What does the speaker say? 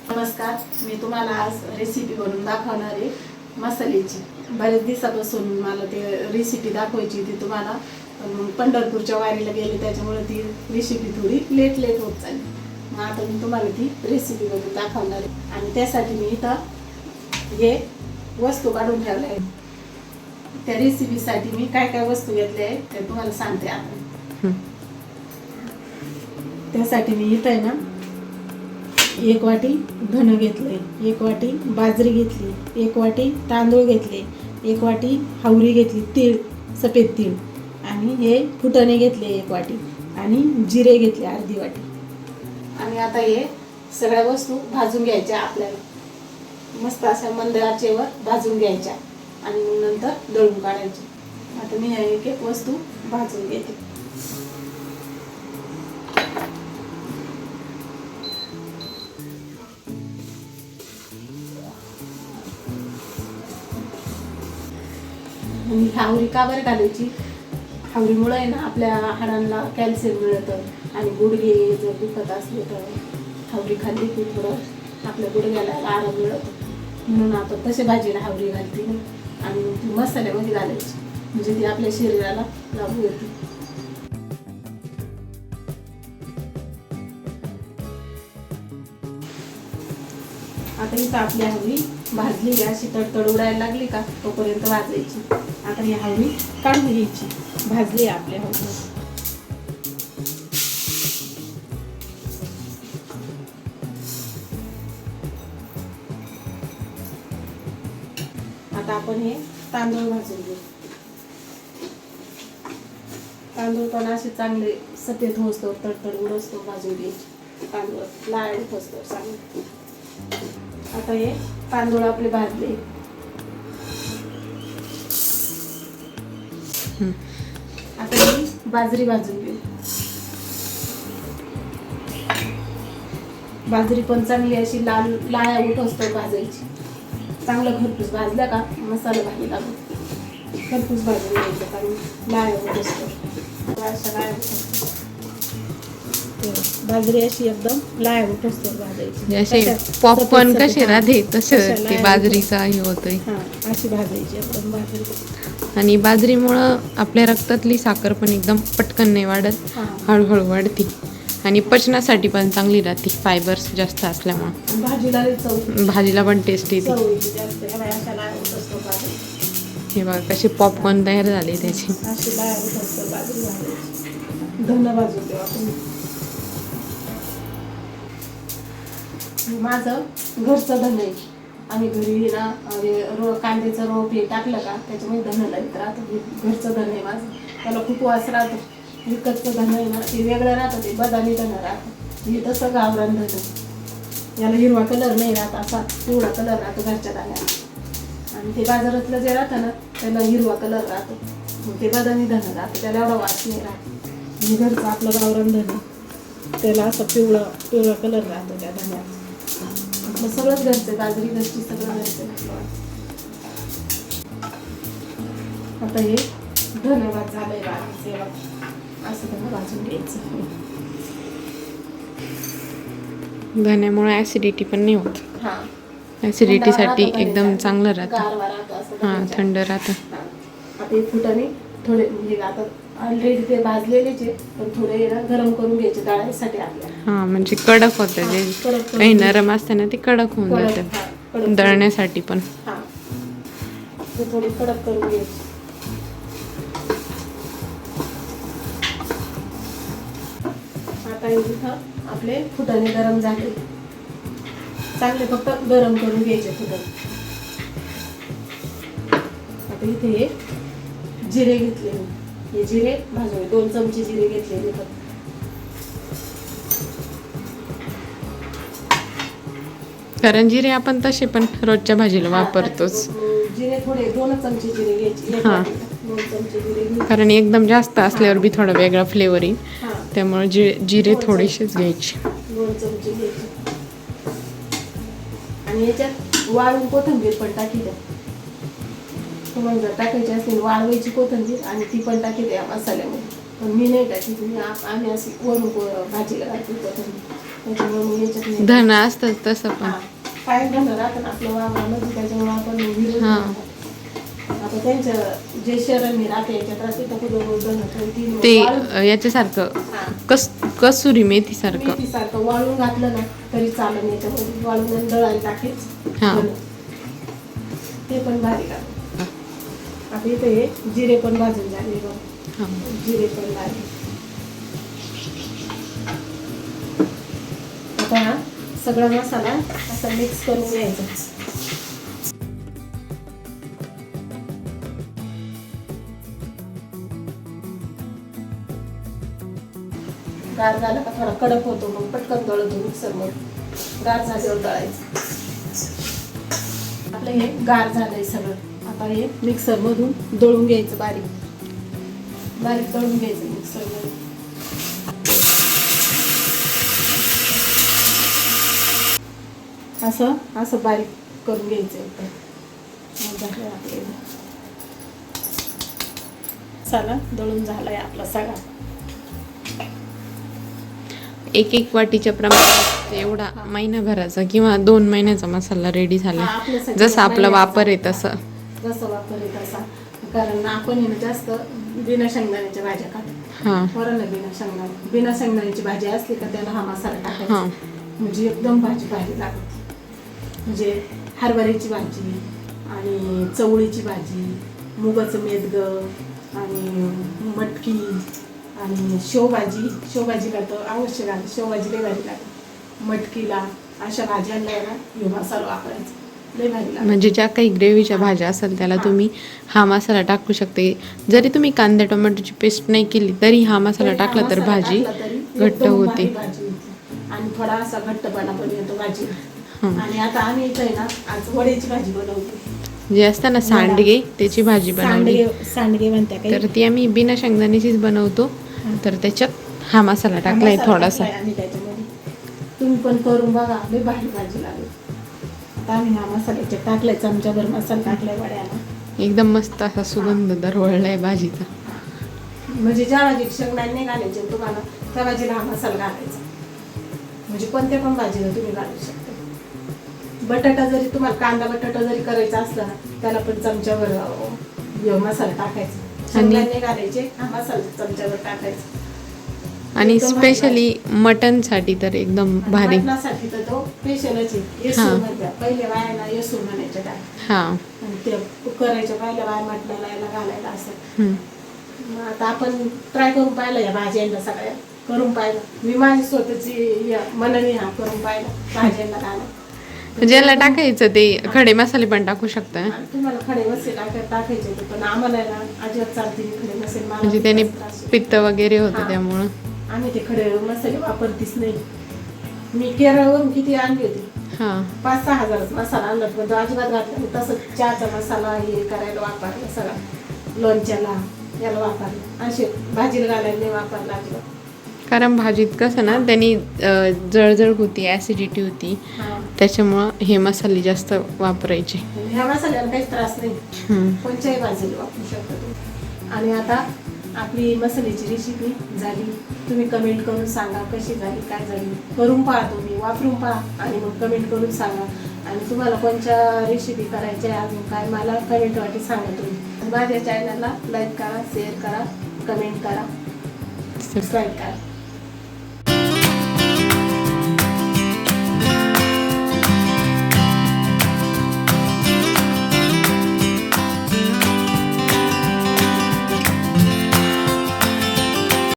नमस्कार, मी तुम्हाला आज रेसिपी बनवून दाखवणार आहे मसाल्याची. बरेच दिवसापासून मला ते रेसिपी दाखवायची होती तुम्हाला, पण पंढरपूरच्या वारीला गेले त्याच्यामुळे ती रेसिपी थोडी लेट होत चालली. मग आता मी तुम्हाला ती रेसिपी बनवून दाखवणार आहे आणि त्यासाठी मी इथं हे वस्तू काढून ठेवल्या आहेत. त्या रेसिपीसाठी मी काय काय वस्तू घेतल्या आहेत ते तुम्हाला सांगते आता. त्यासाठी मी इथं आहे ना 1 वाटी धन घेतले, 1 वाटी बाजरी घेतली, 1 वाटी तांदूळ घेतले, 1 वाटी हावरी घेतली, तीळ, सफेद तीळ, आणि हे फुटाणे घेतले 1 वाटी, आणि जिरे घेतले अर्धी वाटी. आणि आता हे सगळ्या वस्तू भाजून घ्यायच्या आपल्याला, मस्त अशा मंद आचेवर भाजून घ्यायच्या आणि मग नंतर दळून काढायचे. आता मी एक एक वस्तू भाजून घेते. आणि हावरी का बरं घालायची? हावरीमुळे आहे ना आपल्या हाडांना कॅल्शियम मिळतं, आणि गुडघे जर दुखत असले तर हावरी खाल्ली की थोडं आपल्या गुडघ्याला आराम मिळतो. म्हणून आपण तसे भाजीला हावरी घालते ना, आणि ती मसाल्यामध्ये घालायची म्हणजे ती आपल्या शरीराला लागू येते. आता इथं आपली हावरी भाजली, अशी तडतड उडायला लागली का तोपर्यंत भाजायची. आता ही हावरी काढून घ्यायची. भाजली आपली हावरी. आता आपण हे तांदूळ भाजून घेऊ. तांदूळ पण असे चांगले सफेद होतो, तडतड उडसतो भाजून घ्यायचे. तांदूळ लाल होतो चांगले. आता हे तांदूळ आपले भाजले. आता ही बाजरी भाजून घेऊ. बाजरी पण चांगली अशी लाल लाया उठोस्तो भाजायची. चांगलं खरपूस भाजल्या का मसाला भाजी लागतो. खरपूस भाजून घ्यायचं, कारण लाया उठोस्तो अशा लाया उठोस्तो. बाजरी अशी एकदम लाया उठोस्तो भाजायची. जसे पॉपकॉर्न कसे राहते तसे ते बाजरीचा हे होतोय. अशी भाजायची एकदम बाजरी. आणि बाजरीमुळं आपल्या रक्तातली साखर पण एकदम पटकन नाही वाढत, हळूहळू वाढते. आणि पचनासाठी पण चांगली राहते, फायबर्स जास्त असल्यामुळं. भाजीला पण टेस्ट येते. हे बघा कसे पॉपकॉर्न तयार झाले त्याचे. माझं घरचं धन आहे. आम्ही घरी ना कांद्याचं रोप हे टाकलं का त्याच्यामुळे धन लागत राहतं. घरचं धन आहे माझं, त्याला खूप वास राहतो. विकतचं धन आहे ना ते वेगळं राहतं, ते बदामी धन राहतं. हे तसं गावरान धन, याला हिरवा कलर नाही राहत, असा पिवळा कलर राहतो घरच्या धान्याला. आणि ते बाजारातलं जे राहतं ना त्याला हिरवा कलर राहतो, मग ते बदामी धन राहतं, त्याला एवढा वास नाही राहत. आणि घरचं आपलं गावरान धन त्याला असं पिवळा कलर राहतो त्या धान्याला. आपलं सगळंच घरचं, बाजरी घरची, सगळं घरचं. आता हे धन्यवाद झालंय सेवा, असं त्यांना भाजून घ्यायचं. धन्यामुळे ऍसिडिटी पण नाही होत. ऍसिडिटीसाठी एकदम चांगलं राहतं. हां, थंड राहतं. आता हे फुटाणे थोडे म्हणजे आता ऑलरेडी ते भाजलेलेच आहे, पण थोडे ना गरम करून घ्यायचे दळायसाठी आपल्याला. हां, म्हणजे कडक होतं. जे काही नरम असतं ना ते कडक होऊन जातं दळण्यासाठी पण. हां, ते थोडी कडक करून घ्यायची. आता इथं आपले फुटाणे गरम झाले, चांगले फक्त गरम करून घ्यायचे फुटाणे. आता इथे हे जिरे घेतले, हे जिरे भाजून 2 चमचे जिरे घेतलेले. कारण जिरे आपण तसे पण रोजच्या भाजीला वापरतोच. जिरे थोडे 2 चमचे जिरे घ्यायचे. हां, 2 चमचे जिरे घ्यायचे, कारण एकदम जास्त असल्यावर बी थोडा वेगळा फ्लेवर येईल. त्यामुळे जिरे थोडेसेच घ्यायचे. 2 चमचे घ्यायचे. आणि याच्यात वाळून कोथिंबीर पण टाकी द्या. तुम्हाला जर टाकायची असेल वाळवायची कोथिंबीर, आणि ती पण टाकी द्या मसाल्यामध्ये. पण मी नाही टाकी, आम्ही अशी वरून भाजीला घालतो कोथिंबीर. त्याच्यामुळे मग याच्यात नाही. धन असतं तसं पण. हा, कायम धन राहतं ना आपलं वावरामध्ये, त्याच्यामुळे आपण विरोध हा. नाही करत. आता त्यांचं जे शरण राहते याच्यात राहते तर कुठं धन ठेवतील. ते वाळून- याच्यासारखं हा. कसुरी मेथी सारखं. मेथीसारखं वाळून घातलं ना तरी चालेल, याच्यामध्ये वाळून आणि दळायला टाकायचं. हा. ते पण भारी लागतं. आता इथे हे जिरे पण भाजून झाले बघ, हा. जिरे पण भाजले. आता हा सगळा मसाला असा मिक्स करून घ्यायचा. गार झाला का थोडा कडक होतो, मग पटकन दळतो मिक्सरमध्ये. गार झाल्यावर दळायचं. आपलं हे गार झालंय सगळं. आता हे मिक्सरमधून दळून घ्यायचं, बारीक बारीक दळून घ्यायचं मिक्सरमध्ये. असं असं बारीक करून घ्यायचं एकदम. मग झालं आपलं मसाला दळून झालाय आपला सगळा. एक वाटीच्या प्रमाणात एवढा महिनाभराचा किंवा 2 महिन्याचा मसाला रेडी झाला. हा, आपल्यासाठी जसं आपला महिन्याचा. वापर आहे तसं. जसं वापर आहे तसा. कारण आपण आहे ना जास्त बिना शेंगदाण्याच्या भाज्या खातो. हां बरं ना, बिना शेंगदाण्याची भाजी असली का त्याला हा मसाला टाकायचा. हां म्हणजे एकदम भाजी भारी लागते. म्हणजे हरभऱ्याची भाजी आणि चवळीची भाजी, मुगाचं मेदगं आणि मटकी आणि शेवभाजीला तर अवश्य घाल. शेवभाजी लय भारी लागते मटकीला. अशा भाज्यांना आहे ना ह्यो मसाला वापरायचा, लय भारी लागते. म्हणजे ज्या काही ग्रेव्हीच्या भाज्या असेल त्याला तुम्ही हा मसाला टाकू शकते. जरी तुम्ही कांदा टोमॅटोची पेस्ट नाही केली तरी हा मसाला टाकला तर भाजी घट्ट होते. आणि थोडा असा घट्टपणा पण येतो भाजी. हां. आणि आता आम्ही इथे आहे ना आज वड्याची भाजी बनवतो. जे असतं ना सांडगे त्याची भाजी बनवली. सांडगे म्हणते काही. तर ती आम्ही बिना शेंगदाण्याचीच बनवतो. तर त्याच्यात हा मसाला टाकलाय थोडासा. आम्ही त्याच्यामध्ये. तुम्ही पण करून बघा, लय भारी भाजी लागेल. आता आम्ही हा मसाल्याच्यात टाकलाय, चमचाभर मसाला टाकलाय वड्याला. एकदम मस्त असा सुगंध दरवळलाय भाजीचा. म्हणजे ज्या भाजीत शेंगदाणे नाही घालायचे तुम्हाला, त्या भाजीला हा मसाला घालायचा. म्हणजे कोणत्या पण भाजीला तुम्ही घालू शकता. बटाटा जरी तुम्हाला कांदा बटाटा जरी करायचा असला ना, त्याला पण चमच्यावर मसाला टाकायचा. शेंगदाणे घालायचे, हा मसाला चमच्यावर टाकायचा. आणि एकदम स्पेशली मटन साठी तर एकदम भारी. मटणासाठी तर तो स्पेशलच आहे. येसूर म्हणतात पहिले बायाला, येसूर म्हणायच्या काय. हा. आणि ते करायच्या पहिल्या बाया मटणाला याला घालायला असं. मग आता आपण ट्राय करून पाहिलं या भाज्यांना, सगळ्या करून पाहिलं. मी माझी स्वतःची मनाने हा करून पाहिलं भाज्यांना घाला. ज्याला टाकायचं ते खडे मसाले पण टाकू शकता. आणि तुम्हाला खडे मसाले टाकायचे होते, पण आम्हाला ना अजिबात चालते नाही खडे मसाले. मला म्हणजे खूप त्याने त्रास होतो. पित्त वगैरे होतं हा. त्यामुळं आम्ही ते खडे मसाले वापरतीच नाही. मी केरळवरून किती आणली होती, हा. 5-6 हजाराचा मसाला आणला, पण तो अजिबात घातला नाही. तसंच चहाचा मसाला हे करायला वापरला सगळा, लोणच्याला याला वापरला. असे भाजीला घालायला नाही वापरला अजिबात. कारण भाजीत कसं ना त्यांनी जळजळ होती, ऍसिडिटी होती, हा. त्याच्यामुळं हे मसाले जास्त वापरायचे. ह्या मसाल्याला काहीच त्रास नाही, हम्म. कोणत्याही भाजीला वापरू शकता तुम्ही. आणि आता आपली मसाल्याची रेसिपी झाली. तुम्ही कमेंट करून सांगा कशी झाली, काय झाली. करून पहा, तुम्ही वापरून पहा आणि मग कमेंट करून सांगा. आणि तुम्हाला कोणत्या रेसिपी करायच्या आहे अजून काय, मला कमेंट वाटी सांगा तुम्ही. माझ्या चॅनलला लाईक करा, शेअर करा, कमेंट करा, सबस्क्राईब करा.